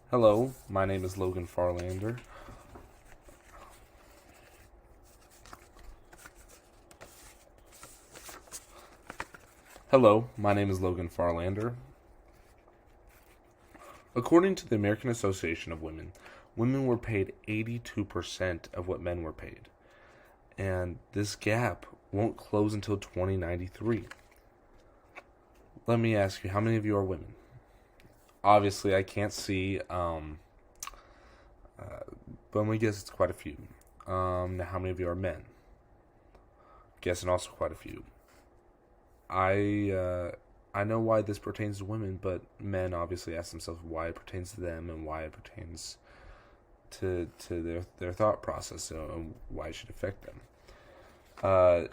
Hello, my name is Logan Farlander. Hello, my name is Logan Farlander. According to the American Association of Women, women were paid 82% of what men were paid. And this gap won't close until 2093. Let me ask you, how many of you are women? Obviously, I can't see, but I'm going to guess it's quite a few. Now, how many of you are men? Guessing also quite a few. I know why this pertains to women, but men obviously ask themselves why it pertains to them and why it pertains to their thought process and why it should affect them.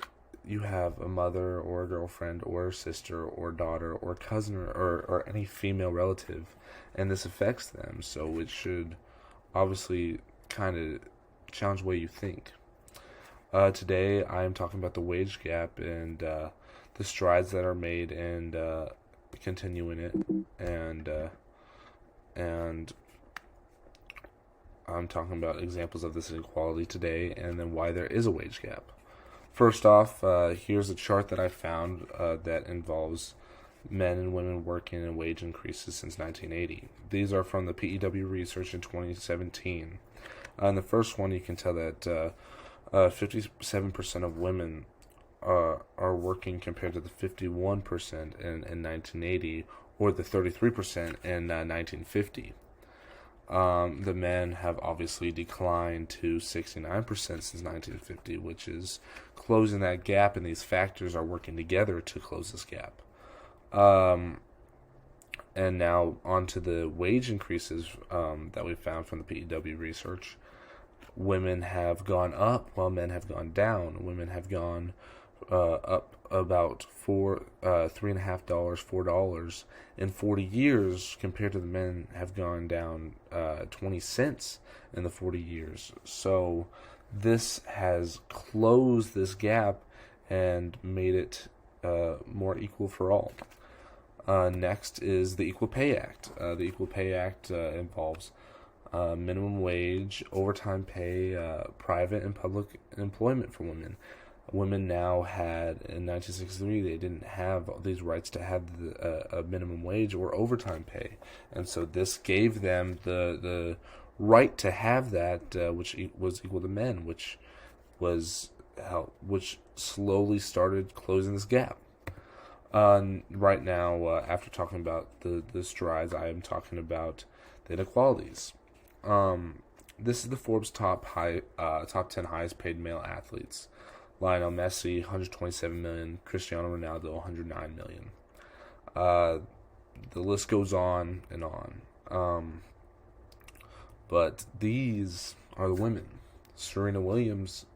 You have a mother or a girlfriend or a sister or daughter or cousin or any female relative, and this affects them. So it should obviously kind of challenge the way you think. Today, I am talking about the wage gap and the strides that are made and continuing it, and I'm talking about examples of this inequality today, and then why there is a wage gap. First off, here's a chart that I found that involves men and women working and wage increases since 1980. These are from the PEW research in 2017. In the first one, you can tell that 57% of women are working compared to the 51% in 1980 or the 33% in 1950. The men have obviously declined to 69% since 1950, which is closing that gap, and these factors are working together to close this gap. And now on to the wage increases that we found from the PEW research. Women have gone up while men have gone down. Women have gone up about $3.50, $4 in 40 years, compared to the men have gone down 20 cents in the 40 years. So this has closed this gap and made it more equal for all. Next is the Equal Pay Act. The Equal Pay Act involves minimum wage, overtime pay, private and public employment for women. Women now had, in 1963, they didn't have these rights to have a minimum wage or overtime pay. And so this gave them the right to have that, which was equal to men, which slowly started closing this gap. Right now, after talking about the strides, I am talking about the inequalities. This is the Forbes top 10 highest paid male athletes. Lionel Messi, 127 million. Cristiano Ronaldo, 109 million. The list goes on and on. But these are the women. Serena Williams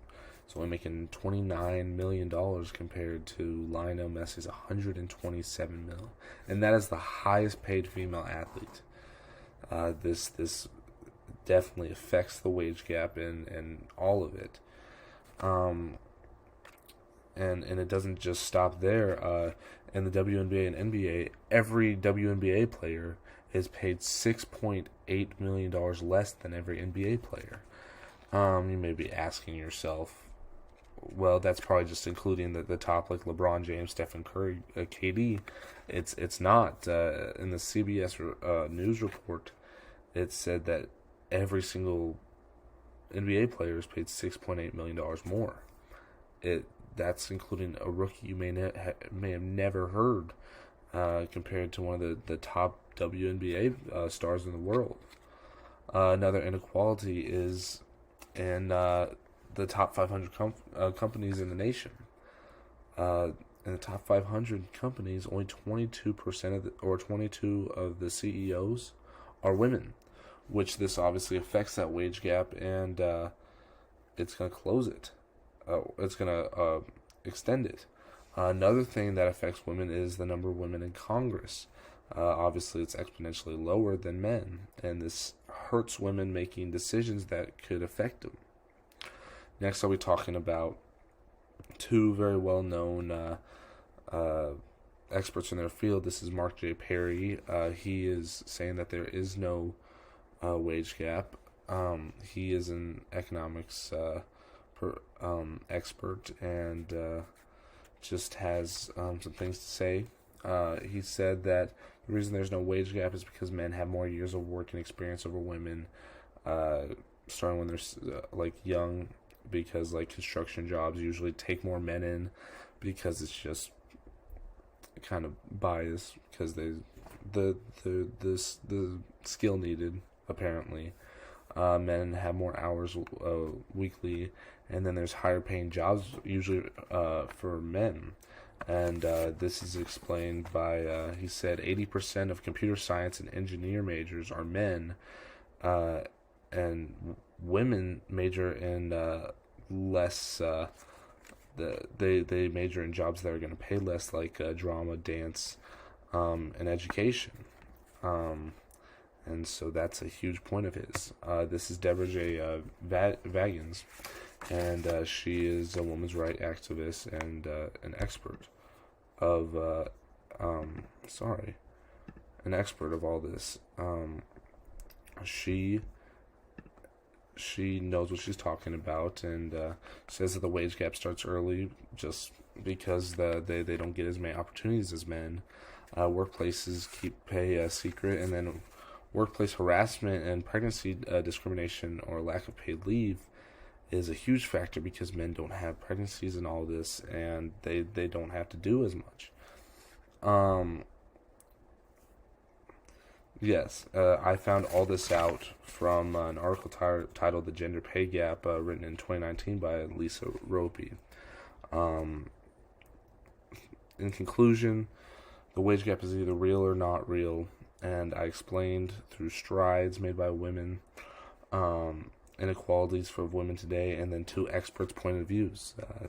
is only making $29 million compared to Lionel Messi's 127 million, and that is the highest paid female athlete. This definitely affects the wage gap and all of it. And it doesn't just stop there. In the WNBA and NBA, every WNBA player is paid $6.8 million less than every NBA player. You may be asking yourself, well, that's probably just including the top, like LeBron James, Stephen Curry, KD. It's not. In the CBS news report, it said that every single NBA player is paid $6.8 million more. That's including a rookie you may have never heard, compared to one of the top WNBA stars in the world. Another inequality is in the top 500 companies in the nation. In the top 500 companies, only 22% or 22 of the CEOs are women, which this obviously affects that wage gap, and it's going to close it. It's going to extend it. Another thing that affects women is the number of women in Congress. Obviously, it's exponentially lower than men, and this hurts women making decisions that could affect them. Next, I'll be talking about two very well-known experts in their field. This is Mark J. Perry. He is saying that there is no wage gap. He is an economics expert and just has some things to say. He said that the reason there's no wage gap is because men have more years of working experience over women, starting when they're like young, because like construction jobs usually take more men in because it's just kind of biased because the skill needed apparently. Men have more hours weekly, and then there's higher paying jobs usually for men. And this is explained by, he said, 80% of computer science and engineer majors are men, and women major in less. They major in jobs that are going to pay less, like drama, dance, and education. And so that's a huge point of his. This is Deborah J. Vagans, and she is a women's rights activist and an expert of, an expert of all this. She knows what she's talking about, and says that the wage gap starts early just because they don't get as many opportunities as men. Workplaces keep pay secret, and then workplace harassment and pregnancy discrimination or lack of paid leave is a huge factor because men don't have pregnancies and all this, and they don't have to do as much. Yes, I found all this out from an article titled "The Gender Pay Gap," written in 2019 by Lisa Ropey. In conclusion, the wage gap is either real or not real, and I explained through strides made by women, inequalities for women today, and then two experts' point of views.